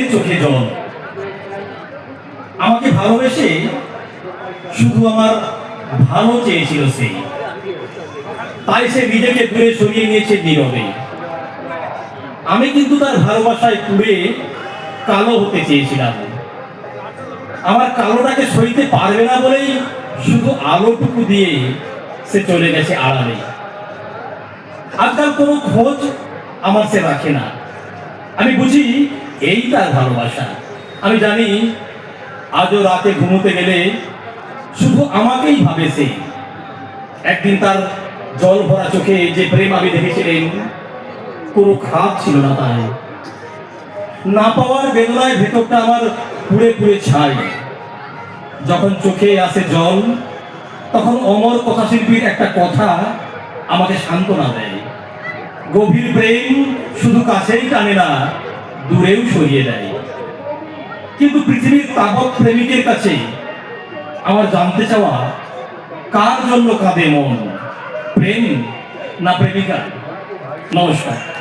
চোখে জল। আমাকে ভালোবেসে শুধু আমার ভালো চেয়েছিল সে, তাই সে নিজেকে দূরে সরিয়ে নিয়েছে নীরবে। আমি কিন্তু তার ভালোবাসায় পুড়ে কালো হতে চেয়েছিলাম। আমার কালোটাকে সইতে পারবে না বলেই শুধু আলোটুকু দিয়ে সে চলে গেছে আড়ালে। আজকাল কোনো খোঁজ আমার সে রাখে না। আমি বুঝি এই তার ভালোবাসা। আমি জানি আজও রাতে ঘুমোতে গেলে শুধু আমাকেই ভাবে সে। একদিন তার জল ভরা চোখে যে প্রেম আমি দেখেছিলেন, কোনো খাপ ছিল না তাই। না পাওয়ার বেদনায় ভেতরটা আমার পুড়ে পুড়ে ছাই। যখন চোখে আসে জল, তখন অমর কথাশিল্পীর একটা কথা আমাকে সান্ত্বনা দেয়। গভীর প্রেম শুধু কাছেই টানে না, দূরেও সরিয়ে দেয়। কিন্তু পৃথিবীর তাবৎ প্রেমিকের কাছে আমার জানতে চাওয়া, কার জন্য কাঁদে মন, প্রেম না প্রেমিকা? নমস্কার।